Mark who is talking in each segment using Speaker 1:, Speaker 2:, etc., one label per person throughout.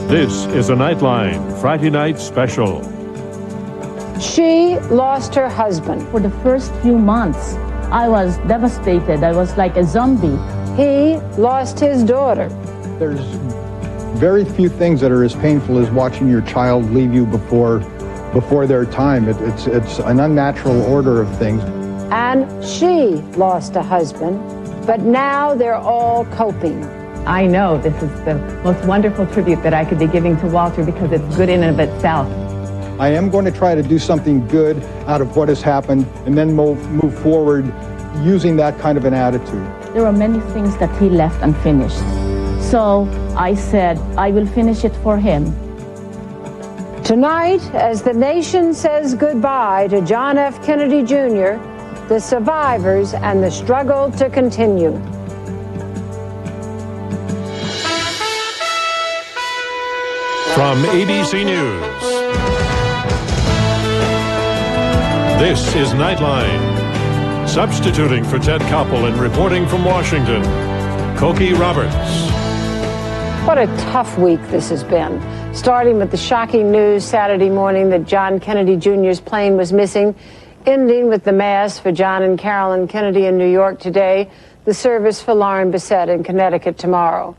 Speaker 1: This is a Nightline Friday night special.
Speaker 2: She lost her husband.
Speaker 3: For the first few months, I was devastated. I was like a zombie.
Speaker 2: He lost his daughter.
Speaker 4: There's very few things that are as painful as watching your child leave you before their time. It's an unnatural order of things.
Speaker 2: And she lost a husband, but now they're all coping.
Speaker 5: I know this is the most wonderful tribute that I could be giving to Walter because it's good in and of itself.
Speaker 4: I am going to try to do something good out of what has happened and then move forward using that kind of an attitude.
Speaker 3: There were many things that he left unfinished. So I said, I will finish it for him.
Speaker 2: Tonight, as the nation says goodbye to John F. Kennedy Jr., the survivors and the struggle to continue.
Speaker 1: From ABC News, this is Nightline. Substituting for Ted Koppel and reporting from Washington, Cokie Roberts.
Speaker 2: What a tough week this has been. Starting with the shocking news Saturday morning that John Kennedy Jr.'s plane was missing, ending with the Mass for John and Carolyn Kennedy in New York today, the service for Lauren Bissett in Connecticut tomorrow.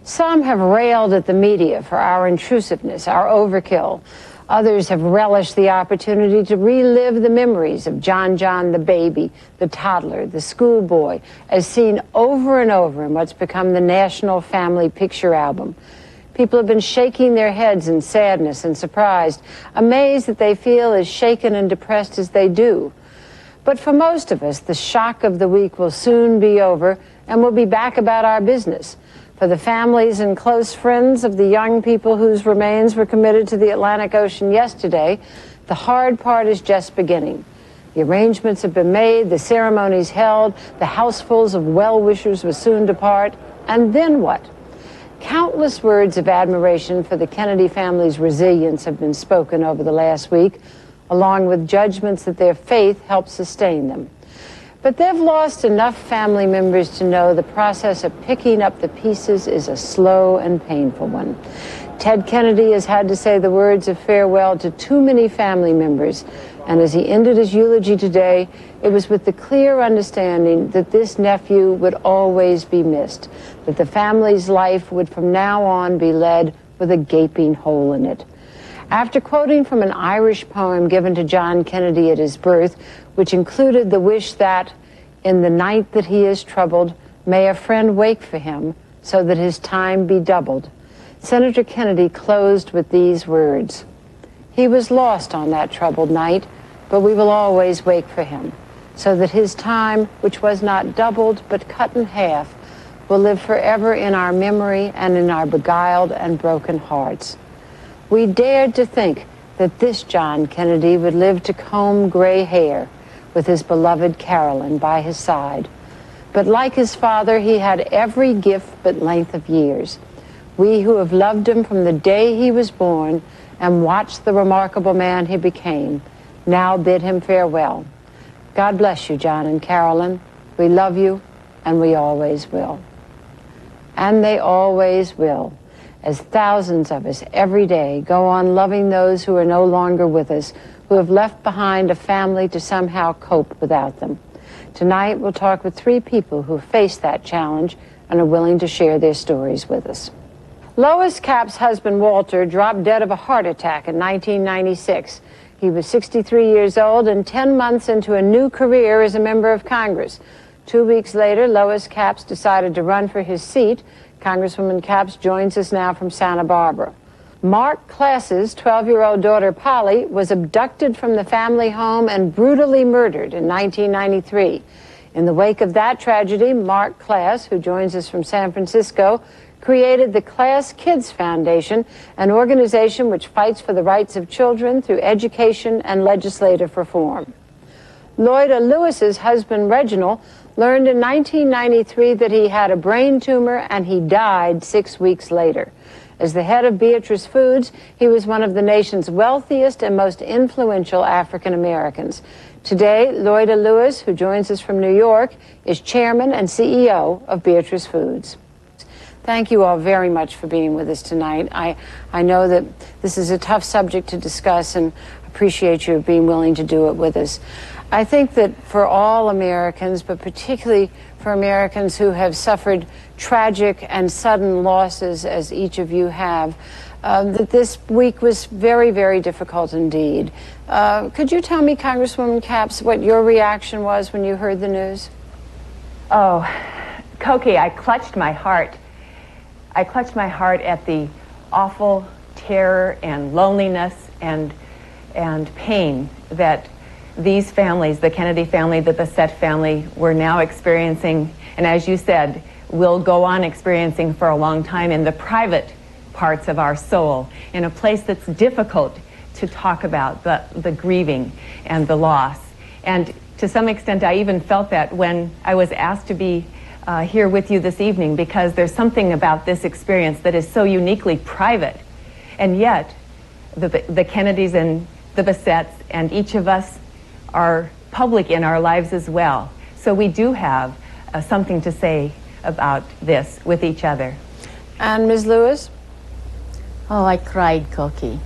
Speaker 2: Some have railed at the media for our intrusiveness, our overkill. Others have relished the opportunity to relive the memories of John the baby, the toddler, the schoolboy, as seen over and over in what's become the National Family Picture Album. People have been shaking their heads in sadness and surprised, amazed that they feel as shaken and depressed as they do. But for most of us, the shock of the week will soon be over, and we'll be back about our business. For the families and close friends of the young people whose remains were committed to the Atlantic Ocean yesterday, the hard part is just beginning. The arrangements have been made, the ceremonies held, the housefuls of well-wishers will soon depart, and then what? Countless words of admiration for the Kennedy family's resilience have been spoken over the last week, along with judgments that their faith helped sustain them. But they've lost enough family members to know the process of picking up the pieces is a slow and painful one. Ted Kennedy has had to say the words of farewell to too many family members, and as he ended his eulogy today, it was with the clear understanding that this nephew would always be missed, that the family's life would from now on be led with a gaping hole in it. After quoting from an Irish poem given to John Kennedy at his birth, which included the wish that, in the night that he is troubled, may a friend wake for him, so that his time be doubled, Senator Kennedy closed with these words: "He was lost on that troubled night, but we will always wake for him, so that his time, which was not doubled but cut in half, will live forever in our memory and in our beguiled and broken hearts." We dared to think that this John Kennedy would live to comb gray hair with his beloved Carolyn by his side. But like his father, he had every gift but length of years. We who have loved him from the day he was born and watched the remarkable man he became now bid him farewell. God bless you, John and Carolyn. We love you, and we always will. And they always will, as thousands of us every day go on loving those who are no longer with us, who have left behind a family to somehow cope without them. Tonight, we'll talk with three people who faced that challenge and are willing to share their stories with us. Lois Capps' husband, Walter, dropped dead of a heart attack in 1996. He was 63 years old and 10 months into a new career as a member of Congress. 2 weeks later, Lois Capps decided to run for his seat. Congresswoman Capps joins us now from Santa Barbara. Mark Klass's 12-year-old daughter, Polly, was abducted from the family home and brutally murdered in 1993. In the wake of that tragedy, Mark Klass, who joins us from San Francisco, created the Klass Kids Foundation, an organization which fights for the rights of children through education and legislative reform. Lloyda Lewis's husband, Reginald, learned in 1993 that he had a brain tumor and he died 6 weeks later. As the head of Beatrice Foods, he was one of the nation's wealthiest and most influential African Americans. Today, Lloyda Lewis, who joins us from New York, is chairman and CEO of Beatrice Foods. Thank you all very much for being with us tonight. I know that this is a tough subject to discuss, and appreciate you being willing to do it with us. I think that for all Americans, but particularly for Americans who have suffered tragic and sudden losses, as each of you have, that this week was very, very difficult indeed. Could you tell me, Congresswoman Capps, what your reaction was when you heard the news?
Speaker 5: Oh, Koki, I clutched my heart. I clutched my heart at the awful terror and loneliness and pain that these families, the Kennedy family, the Bassett family, were now experiencing, and as you said, will go on experiencing for a long time in the private parts of our soul, in a place that's difficult to talk about, the grieving and the loss. And to some extent, I even felt that when I was asked to be here with you this evening, because there's something about this experience that is so uniquely private, and yet the Kennedys and the Bassetts and each of us are public in our lives as well. So we do have something to say about this with each other.
Speaker 2: And Ms. Lewis?
Speaker 3: Oh, I cried, Koki.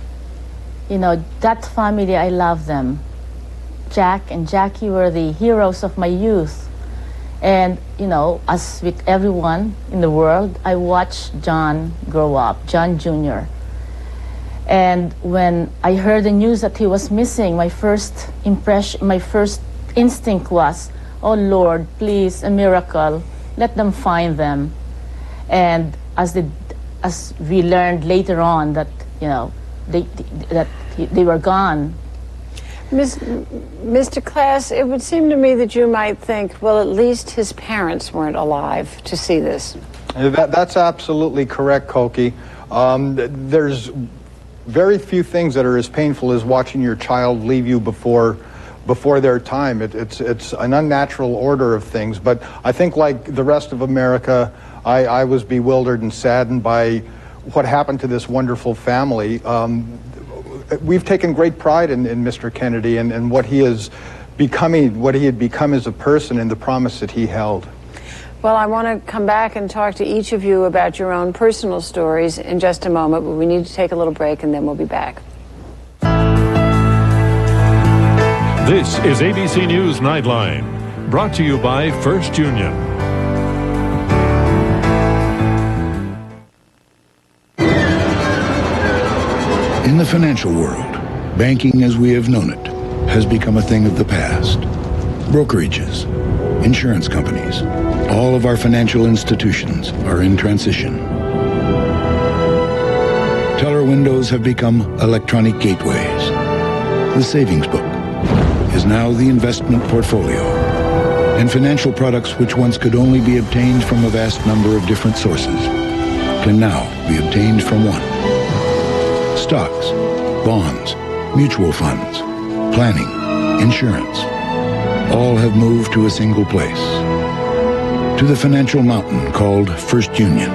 Speaker 3: You know, that family, I love them. Jack and Jackie were the heroes of my youth. And, you know, as with everyone in the world, I watched John grow up, John Jr. And when I heard the news that he was missing, my first instinct was, oh Lord, please, a miracle, let them find them. And as we learned later on that, you know, they were gone.
Speaker 2: Mr. Klass, it would seem to me that you might think, well, at least his parents weren't alive to see this.
Speaker 4: That's absolutely correct, Koki. There's very few things that are as painful as watching your child leave you before their time. It's an unnatural order of things. But I think, like the rest of America, I was bewildered and saddened by what happened to this wonderful family. We've taken great pride in Mr. Kennedy and what he is becoming, what he had become as a person, and the promise that he held.
Speaker 2: Well, I want to come back and talk to each of you about your own personal stories in just a moment, but we need to take a little break and then we'll be back.
Speaker 1: This is ABC News Nightline, brought to you by First Union.
Speaker 6: In the financial world, banking as we have known it has become a thing of the past. Brokerages, insurance companies, all of our financial institutions are in transition. Teller windows have become electronic gateways. The savings book is now the investment portfolio, and financial products which once could only be obtained from a vast number of different sources can now be obtained from one. Stocks, bonds, mutual funds, planning, insurance, all have moved to a single place, to the financial mountain called First Union,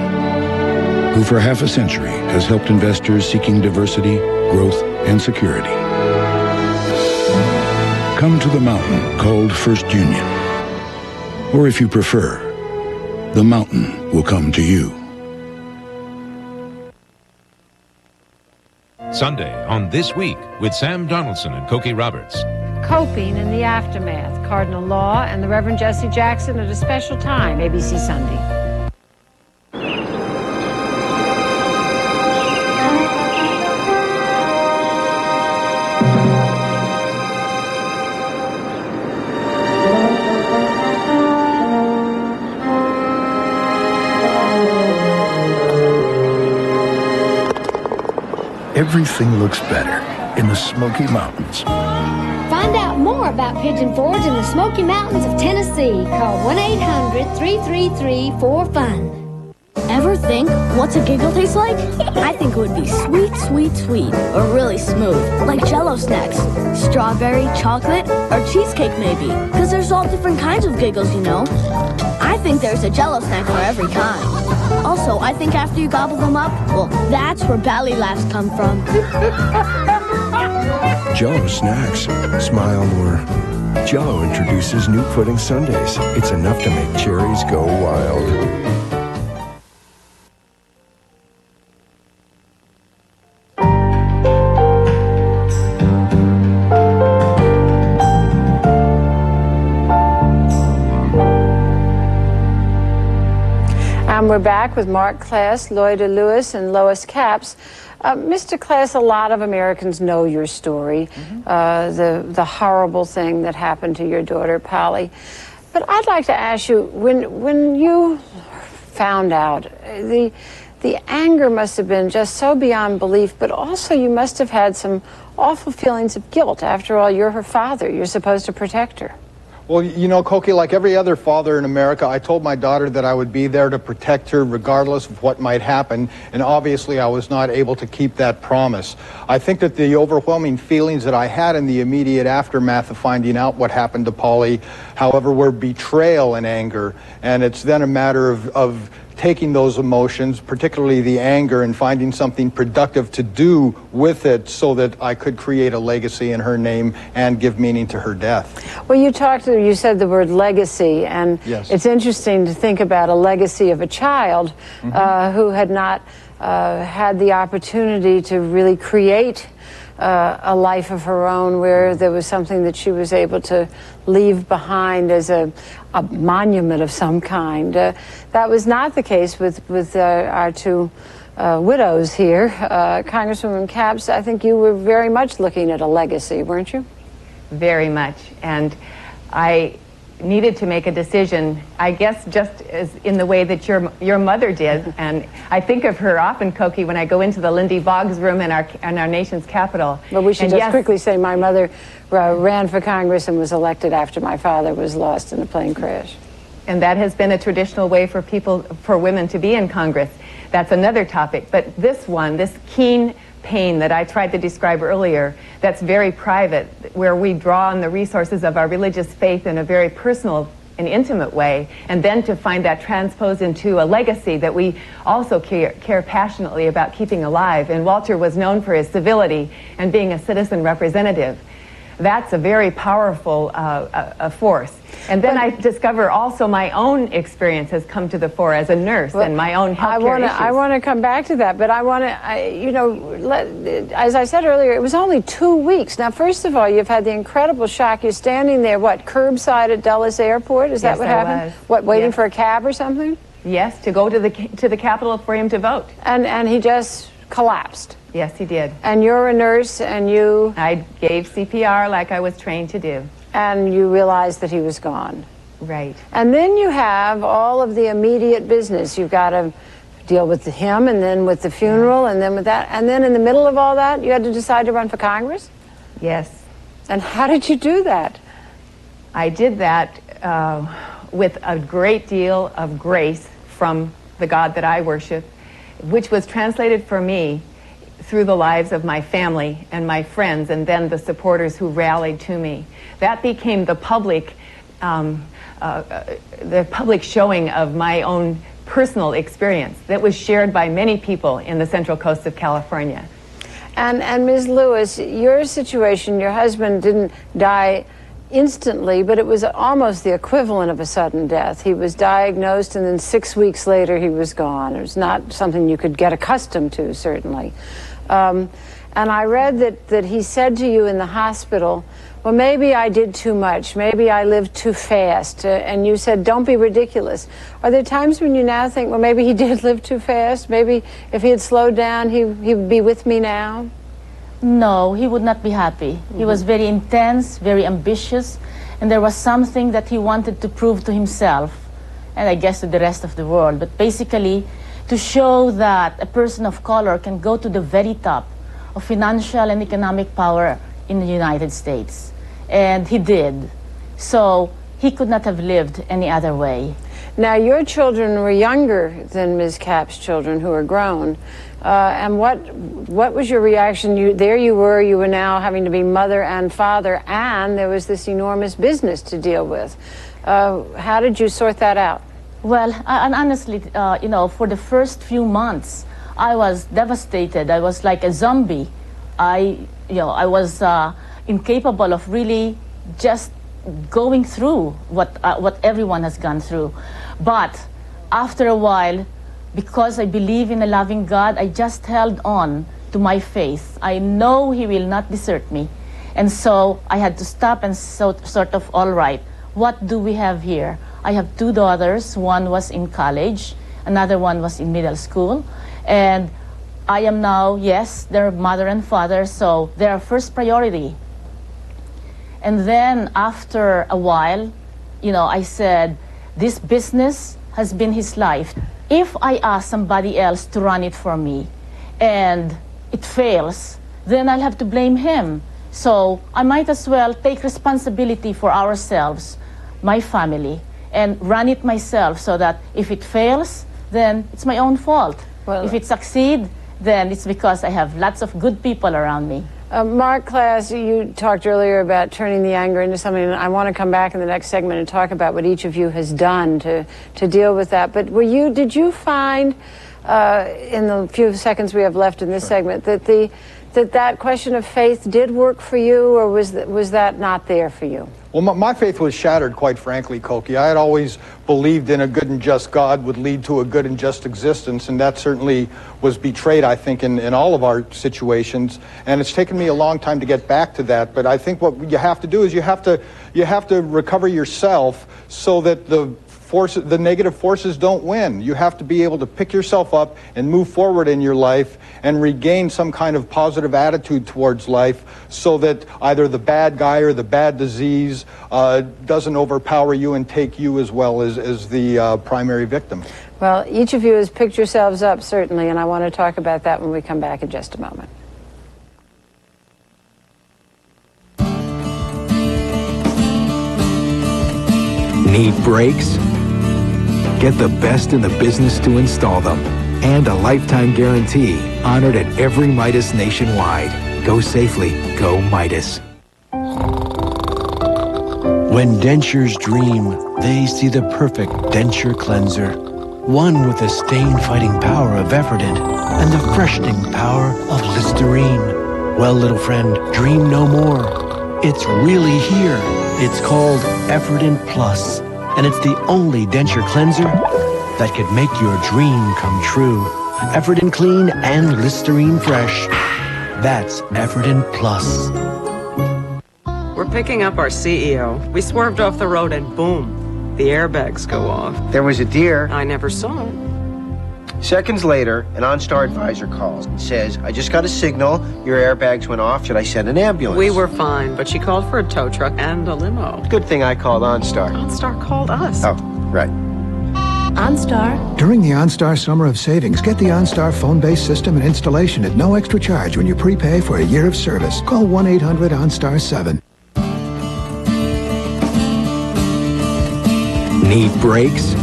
Speaker 6: who for half a century has helped investors seeking diversity, growth, and security. Come to the mountain called First Union, or if you prefer, the mountain will come to you.
Speaker 7: Sunday on This Week with Sam Donaldson and Koki Roberts.
Speaker 2: Coping in the aftermath. Cardinal Law and the Reverend Jesse Jackson at a special time, ABC Sunday.
Speaker 8: Everything looks better in the Smoky Mountains.
Speaker 9: Find out more about Pigeon Forge in the Smoky Mountains of Tennessee. Call 1-800-333-4FUN.
Speaker 10: Ever think, what's a giggle taste like? I think it would be sweet, sweet, sweet, or really smooth, like Jell-O snacks. Strawberry, chocolate, or cheesecake maybe, because there's all different kinds of giggles, you know. I think there's a Jell-O snack for every kind. Also, I think after you gobble them up, well, that's where belly laughs come from.
Speaker 8: Jell-O snacks. Smile more. Jell-O introduces new pudding sundaes. It's enough to make cherries go wild.
Speaker 2: we're back with Mark Klass, Lloyda Lewis, and Lois Capps. Mr. Klass, a lot of Americans know your story, the horrible thing that happened to your daughter, Polly. But I'd like to ask you, when you found out, the anger must have been just so beyond belief, but also you must have had some awful feelings of guilt. After all, you're her father. You're supposed to protect her.
Speaker 4: Well, you know, Cokie, like every other father in America, I told my daughter that I would be there to protect her regardless of what might happen, and obviously I was not able to keep that promise. I think that the overwhelming feelings that I had in the immediate aftermath of finding out what happened to Polly, however, were betrayal and anger, and it's then a matter of taking those emotions, particularly the anger, and finding something productive to do with it so that I could create a legacy in her name and give meaning to her death.
Speaker 2: Well, you said the word legacy, and
Speaker 4: yes.
Speaker 2: It's interesting to think about a legacy of a child who had not had the opportunity to really create a life of her own, where there was something that she was able to leave behind as a monument of some kind. That was not the case with our two widows here. Congresswoman Capps, I think you were very much looking at a legacy, weren't you?
Speaker 5: Very much. And I needed to make a decision, I guess, just as in the way that your mother did. And I think of her often, Cokie, when I go into the Lindy Boggs room in our nation's capital.
Speaker 2: But we should just quickly say my mother ran for Congress and was elected after my father was lost in a plane crash.
Speaker 5: And that has been a traditional way for women to be in Congress. That's another topic. But this keen pain that I tried to describe earlier, that's very private, where we draw on the resources of our religious faith in a very personal and intimate way, and then to find that transposed into a legacy that we also care passionately about keeping alive. And Walter was known for his civility and being a citizen representative. That's a very powerful force. And then I discover also my own experience has come to the fore as a nurse, and my own healthcare issues.
Speaker 2: I want to come back to that, but I want to, as I said earlier, it was only 2 weeks. Now, first of all, you've had the incredible shock. You're standing there, curbside at Dulles Airport? Is that what happened? What, waiting for a cab or something?
Speaker 5: Yes, to go to the Capitol for him to vote.
Speaker 2: And he just collapsed.
Speaker 5: Yes, he did.
Speaker 2: And you're a nurse, and you...
Speaker 5: I gave CPR like I was trained to do.
Speaker 2: And you realized that he was gone.
Speaker 5: Right.
Speaker 2: And then you have all of the immediate business. You've got to deal with him, and then with the funeral, and then with that. And then in the middle of all that, you had to decide to run for Congress?
Speaker 5: Yes.
Speaker 2: And how did you do that?
Speaker 5: I did that with a great deal of grace from the God that I worship, which was translated for me through the lives of my family and my friends, and then the supporters who rallied to me. That became the public showing of my own personal experience that was shared by many people in the Central Coast of California.
Speaker 2: And Ms. Lewis, your situation, your husband didn't die instantly, but it was almost the equivalent of a sudden death. He was diagnosed, and then 6 weeks later he was gone. It was not something you could get accustomed to, certainly. And I read that he said to you in the hospital, well, maybe I did too much, maybe I lived too fast, and you said, don't be ridiculous. Are there times when you now think, well, maybe he did live too fast? Maybe if he had slowed down, he would be with me now?
Speaker 3: No, he would not be happy. He was very intense, very ambitious, and there was something that he wanted to prove to himself, and I guess to the rest of the world, but basically to show that a person of color can go to the very top of financial and economic power in the United States. And he did. So he could not have lived any other way.
Speaker 2: Now, your children were younger than Ms. Capps' children, who are grown. And what was your reaction? There you were now having to be mother and father, and there was this enormous business to deal with. How did you sort that out?
Speaker 3: Well, and honestly, for the first few months, I was devastated. I was like a zombie. I was incapable of really just going through what everyone has gone through. But after a while, because I believe in a loving God, I just held on to my faith. I know He will not desert me. And so I had to stop and sort of, all right, what do we have here? I have two daughters. One was in college. Another one was in middle school. And I am now, yes, their mother and father, so they're first priority. And then after a while, you know, I said, this business has been his life. If I ask somebody else to run it for me and it fails, then I'll have to blame him. So I might as well take responsibility for ourselves, my family, and run it myself so that if it fails, then it's my own fault. Well, if it succeeds, then it's because I have lots of good people around me.
Speaker 2: Mark Klass, you talked earlier about turning the anger into something, and I want to come back in the next segment and talk about what each of you has done to deal with that. But did you find, in the few seconds we have left in this segment, that that question of faith did work for you, or was that not there for you?
Speaker 4: Well, my faith was shattered, quite frankly, Koki. I had always believed in a good and just God would lead to a good and just existence, and that certainly was betrayed, I think, in all of our situations. And it's taken me a long time to get back to that. But I think what you have to do is you have to recover yourself so that the negative forces don't win. You have to be able to pick yourself up and move forward in your life and regain some kind of positive attitude towards life so that either the bad guy or the bad disease doesn't overpower you and take you as well as the primary victim.
Speaker 2: Well, each of you has picked yourselves up, certainly, and I want to talk about that when we come back in just a moment.
Speaker 11: Need brakes? Get the best in the business to install them. And a lifetime guarantee honored at every Midas nationwide. Go safely, go Midas.
Speaker 8: When dentures dream, they see the perfect denture cleanser. One with the stain-fighting power of Efferdent and the freshening power of Listerine. Well, little friend, dream no more. It's really here. It's called Efferdent Plus. And it's the only denture cleanser that could make your dream come true. Efferdent Clean and Listerine Fresh. That's Efferdent Plus.
Speaker 12: We're picking up our CEO. We swerved off the road and boom, the airbags go off.
Speaker 13: There was a deer.
Speaker 12: I never saw it.
Speaker 13: Seconds later, an OnStar advisor calls and says, I just got a signal, your airbags went off, should I send an ambulance?
Speaker 12: We were fine, but she called for a tow truck and a limo.
Speaker 13: Good thing I called OnStar.
Speaker 12: OnStar called us.
Speaker 13: Oh, right.
Speaker 10: OnStar.
Speaker 14: During the OnStar Summer of Savings, get the OnStar phone-based system and installation at no extra charge when you prepay for a year of service. Call 1-800-OnStar-7.
Speaker 11: Need brakes?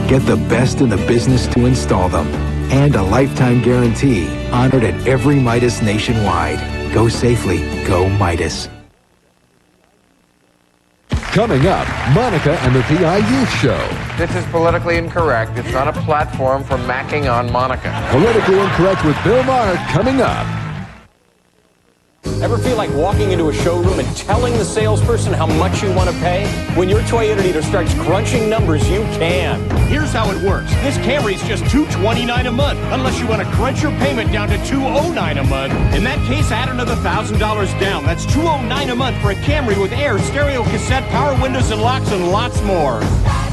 Speaker 11: Get the best in the business to install them. And a lifetime guarantee honored at every Midas nationwide. Go safely, go Midas.
Speaker 15: Coming up, Monica and the PI Youth Show.
Speaker 16: This is politically incorrect. It's not a platform for macking on Monica.
Speaker 15: Politically Incorrect with Bill Maher coming up.
Speaker 17: Ever feel like walking into a showroom and telling the salesperson how much you want to pay? When your Toyota dealer starts crunching numbers, you can.
Speaker 18: Here's how it works. This Camry's just $229 a month, unless you want to crunch your payment down to $209 a month. In that case, add another $1,000 down. That's $209 a month for a Camry with air, stereo, cassette, power windows and locks, and lots more.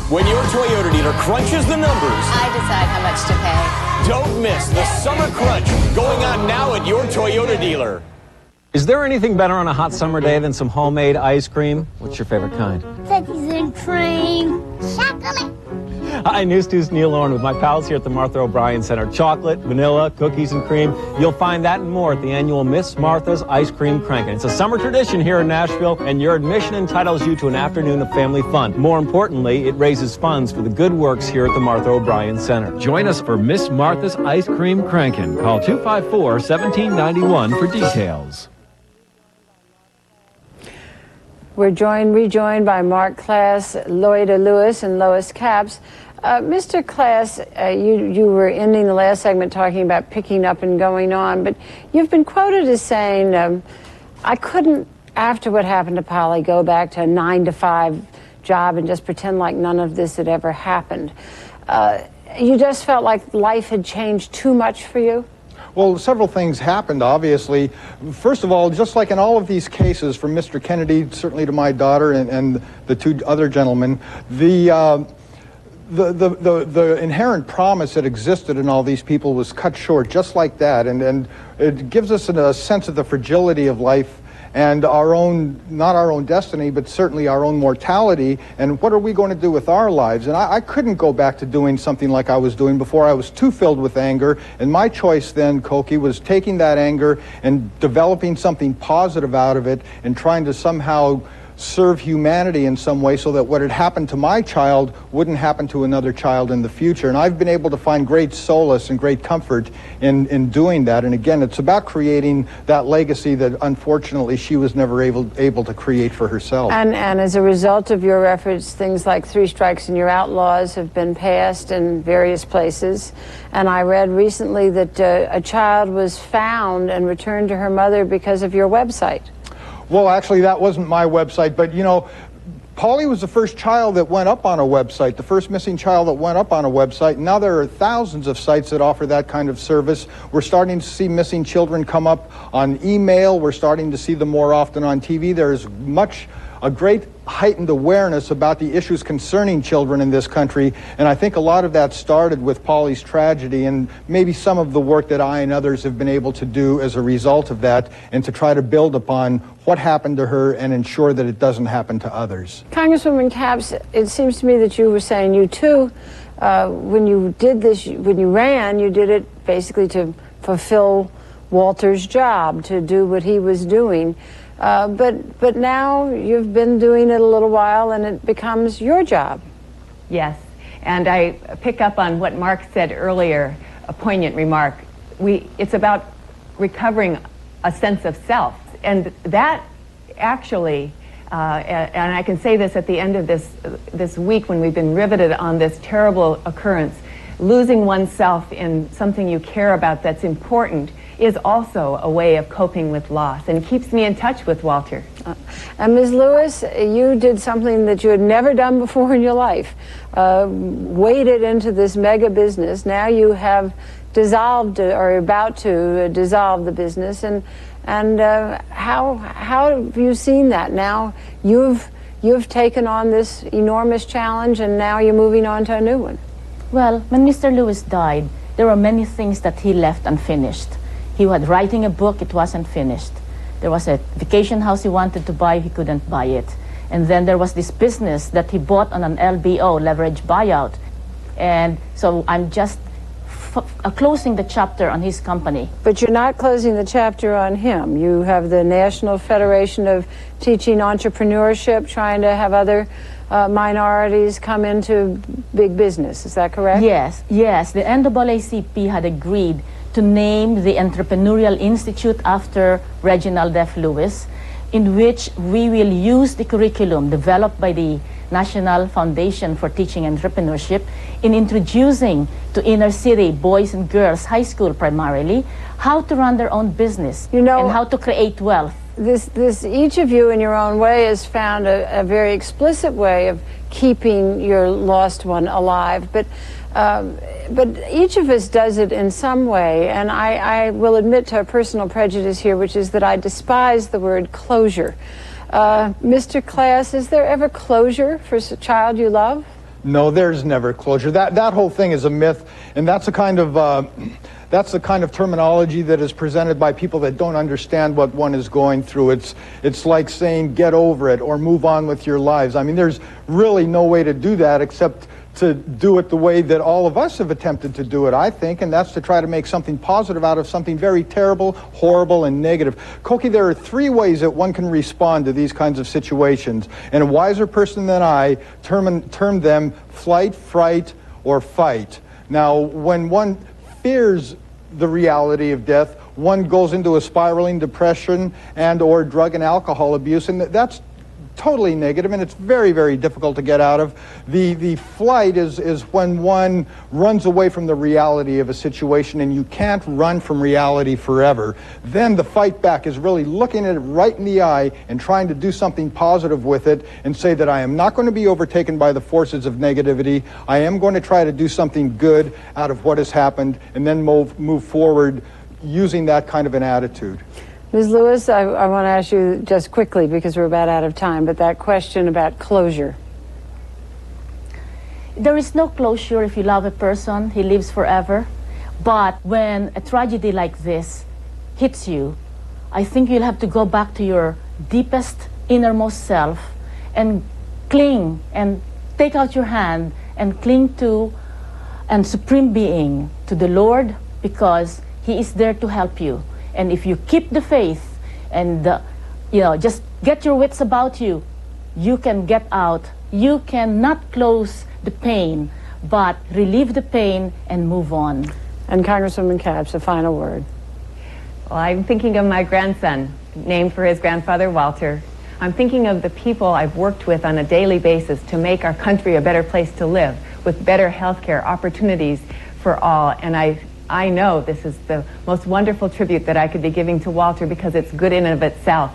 Speaker 17: When your Toyota dealer crunches the numbers,
Speaker 19: I decide how much to pay.
Speaker 17: Don't miss the Summer Crunch going on now at your Toyota dealer.
Speaker 20: Is there anything better on a hot summer day than some homemade ice cream? What's your favorite kind?
Speaker 9: Cookies and cream. Chocolate.
Speaker 20: Hi, News 2's Neil Lauren with my pals here at the Martha O'Brien Center. Chocolate, vanilla, cookies and cream. You'll find that and more at the annual Miss Martha's Ice Cream Crankin'. It's a summer tradition here in Nashville, and your admission entitles you to an afternoon of family fun. More importantly, it raises funds for the good works here at the Martha O'Brien Center.
Speaker 15: Join us for Miss Martha's Ice Cream Crankin'. Call 254-1791 for details.
Speaker 2: We're rejoined by Mark Klass, Lloyda Lewis, and Lois Capps. Mr. Klass, you were ending the last segment talking about picking up and going on, but you've been quoted as saying, I couldn't, after what happened to Polly, go back to a 9-to-5 job and just pretend like none of this had ever happened. You just felt like life had changed too much for you?
Speaker 4: Well, several things happened, obviously. First of all, just like in all of these cases, from Mr. Kennedy, certainly to my daughter and the two other gentlemen, the the inherent promise that existed in all these people was cut short just like that, and it gives us a sense of the fragility of life and our own, not our own destiny, but certainly our own mortality, and what are we going to do with our lives? And I couldn't go back to doing something like I was doing before. I was too filled with anger, and my choice then, Koki, was taking that anger and developing something positive out of it and trying to somehow serve humanity in some way so that what had happened to my child wouldn't happen to another child in the future. And I've been able to find great solace and great comfort in doing that. And again, it's about creating that legacy that unfortunately she was never able to create for herself.
Speaker 2: And as a result of your efforts, things like 3 strikes and you're out laws have been passed in various places. And I read recently that a child was found and returned to her mother because of your website.
Speaker 4: Well, actually, that wasn't my website, but, you know, Polly was the first child that went up on a website, the first missing child that went up on a website. Now there are thousands of sites that offer that kind of service. We're starting to see missing children come up on email. We're starting to see them more often on TV. There's a great heightened awareness about the issues concerning children in this country, and I think a lot of that started with Polly's tragedy and maybe some of the work that I and others have been able to do as a result of that, and to try to build upon what happened to her and ensure that it doesn't happen to others.
Speaker 2: Congresswoman Capps, it seems to me that you were saying you too, when you did this, when you ran, you did it basically to fulfill Walter's job, to do what he was doing. But now you've been doing it a little while and it becomes your job.
Speaker 5: Yes, and I pick up on what Mark said earlier, a poignant remark. It's about recovering a sense of self, and that actually, and I can say this at the end of this week when we've been riveted on this terrible occurrence, losing oneself in something you care about that's important is also a way of coping with loss and keeps me in touch with Walter.
Speaker 2: And Ms. Lewis, you did something that you had never done before in your life, waded into this mega business. Now you have dissolved or about to dissolve the business, and how have you seen that? Now you've taken on this enormous challenge, and now you're moving on to a new one.
Speaker 3: Well, when Mr. Lewis died, there were many things that he left unfinished. He was writing a book, it wasn't finished. There was a vacation house he wanted to buy, he couldn't buy it. And then there was this business that he bought on an LBO, leverage buyout. And so I'm just closing the chapter on his company.
Speaker 2: But you're not closing the chapter on him. You have the National Federation of Teaching Entrepreneurship, trying to have other minorities come into big business. Is that correct?
Speaker 3: Yes, yes. The NAACP had agreed to name the Entrepreneurial Institute after Reginald F. Lewis, in which we will use the curriculum developed by the National Foundation for Teaching Entrepreneurship in introducing to inner city boys and girls, high school primarily, how to run their own business, and how to create wealth.
Speaker 2: Each of you in your own way has found a very explicit way of keeping your lost one alive, but each of us does it in some way, and I will admit to a personal prejudice here, which is that I despise the word closure. Mr. Class, is there ever closure for a child you love?
Speaker 4: No, there's never closure. That whole thing is a myth, and that's the kind of terminology that is presented by people that don't understand what one is going through. It's like saying get over it or move on with your lives. I mean, there's really no way to do that except to do it the way that all of us have attempted to do it, I think, and that's to try to make something positive out of something very terrible, horrible, and negative. Koki, there are 3 ways that one can respond to these kinds of situations, and a wiser person than I termed them flight, fright, or fight. Now, when one fears the reality of death, one goes into a spiraling depression and or drug and alcohol abuse, and that's totally negative, and it's very, very difficult to get out of. The flight is when one runs away from the reality of a situation, and you can't run from reality forever. Then the fight back is really looking at it right in the eye and trying to do something positive with it and say that I am not going to be overtaken by the forces of negativity. I am going to try to do something good out of what has happened, and then move forward using that kind of an attitude.
Speaker 2: Ms. Lewis, I want to ask you just quickly, because we're about out of time, but that question about closure.
Speaker 3: there is no closure if you love a person, he lives forever. But when a tragedy like this hits you, I think you'll have to go back to your deepest, innermost self and cling and take out your hand and cling to and Supreme Being, to the Lord, because He is there to help you. And if you keep the faith and just get your wits about you, you can get out. You cannot close the pain, but relieve the pain and move on.
Speaker 2: And Congresswoman Capps, a final word.
Speaker 5: Well, I'm thinking of my grandson, named for his grandfather, Walter. I'm thinking of the people I've worked with on a daily basis to make our country a better place to live, with better health care opportunities for all. And I know this is the most wonderful tribute that I could be giving to Walter, because it's good in and of itself.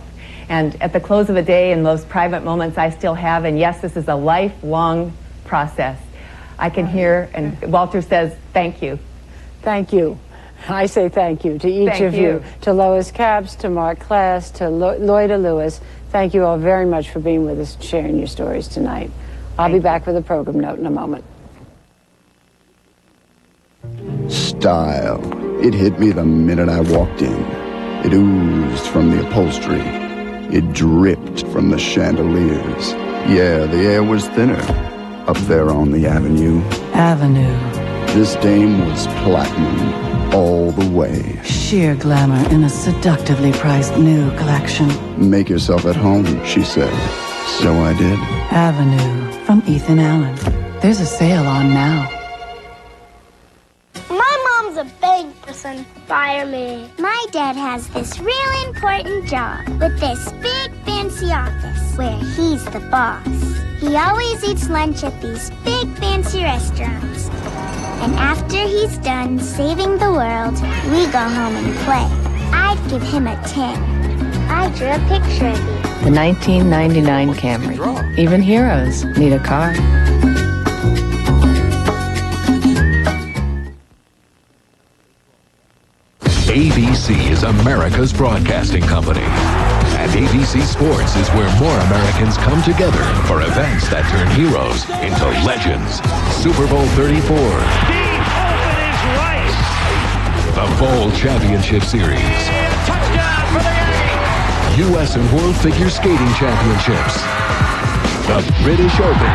Speaker 5: And at the close of a day, in those private moments I still have, and yes, this is a lifelong process, I can hear, and Walter says, thank you.
Speaker 2: Thank you. I say thank you to each of you. To Lois Capps, to Mark Klass, to Lloyda Lewis. Thank you all very much for being with us and sharing your stories tonight. I'll be back with a program note in a moment.
Speaker 21: Style. It hit me the minute I walked in. It oozed from the upholstery. It dripped from the chandeliers. Yeah, the air was thinner up there on the avenue. This dame was platinum all the way.
Speaker 22: Sheer glamour in a seductively priced new collection.
Speaker 21: Make yourself at home, she said. So I did.
Speaker 22: Avenue from Ethan Allen. There's a sale on now.
Speaker 9: My mom's a bank person. Fire me. My dad has this real important job with this big fancy office where he's the boss. He always eats lunch at these big fancy restaurants. And after he's done saving the world, we go home and play. I'd give him a 10. I drew a picture of you.
Speaker 23: The 1999 Camry. Even heroes need a car.
Speaker 7: ABC is America's broadcasting company. And ABC Sports is where more Americans come together for events that turn heroes into legends. Super Bowl 34. The Bowl Championship Series.
Speaker 18: Touchdown for the Yankees.
Speaker 7: U.S. and World Figure Skating Championships. The British Open.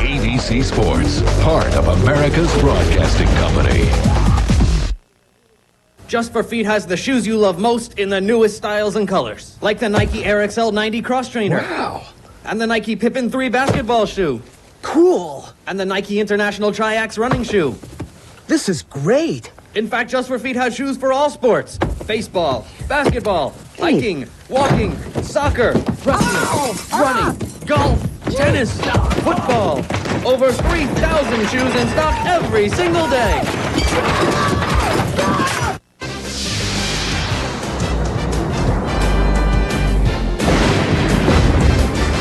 Speaker 7: ABC Sports, part of America's broadcasting company.
Speaker 24: Just for Feet has the shoes you love most in the newest styles and colors. Like the Nike Air XL 90 Cross Trainer.
Speaker 25: Wow.
Speaker 24: And the Nike Pippin 3 basketball shoe.
Speaker 25: Cool.
Speaker 24: And the Nike International Triax running shoe.
Speaker 25: This is great.
Speaker 24: In fact, Just for Feet has shoes for all sports. Baseball, basketball, hiking, walking, soccer, wrestling, running, golf, tennis, football. Over 3,000 shoes in stock every single day.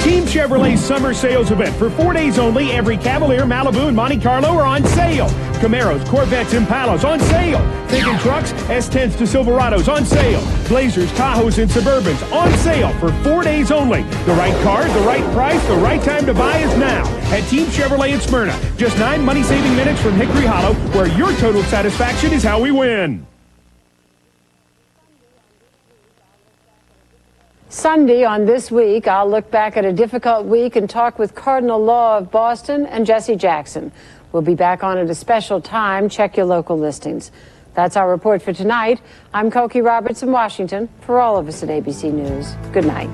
Speaker 18: Team Chevrolet's summer sales event. For 4 days only, every Cavalier, Malibu, and Monte Carlo are on sale. Camaros, Corvettes, Impalas on sale. Thinking trucks, S10s to Silverados on sale. Blazers, Tahoes, and Suburbans on sale for 4 days only. The right car, the right price, the right time to buy is now at Team Chevrolet in Smyrna. Just 9 money-saving minutes from Hickory Hollow, where your total satisfaction is how we win.
Speaker 2: Sunday on This Week, I'll look back at a difficult week and talk with Cardinal Law of Boston and Jesse Jackson. We'll be back on at a special time. Check your local listings. That's our report for tonight. I'm Cokie Roberts in Washington. For all of us at ABC News, good night.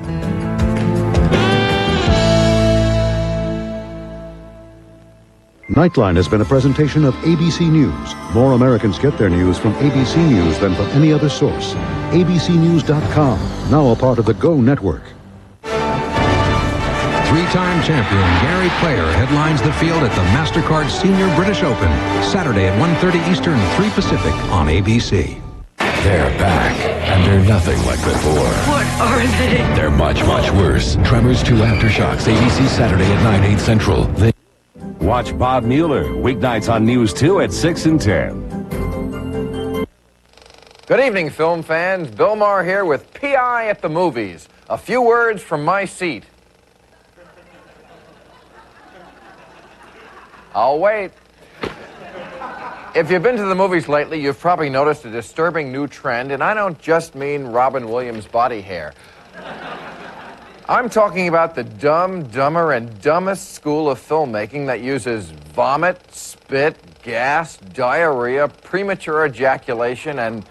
Speaker 26: Nightline has been a presentation of ABC News. More Americans get their news from ABC News than from any other source. ABCNews.com, now a part of the Go Network.
Speaker 7: Three-time champion Gary Player headlines the field at the MasterCard Senior British Open, Saturday at 1:30 Eastern, 3 Pacific on ABC. They're back, and they're nothing like before.
Speaker 27: What are they?
Speaker 7: They're much, much worse. Tremors 2 Aftershocks, ABC Saturday at 9/8 Central.
Speaker 28: Watch Bob Mueller, weeknights on News 2 at 6 and 10.
Speaker 16: Good evening, film fans. Bill Maher here with P.I. at the Movies. A few words from my seat. I'll wait. If you've been to the movies lately, you've probably noticed a disturbing new trend, and I don't just mean Robin Williams' body hair. I'm talking about the dumb, dumber, and dumbest school of filmmaking that uses vomit, spit, gas, diarrhea, premature ejaculation, and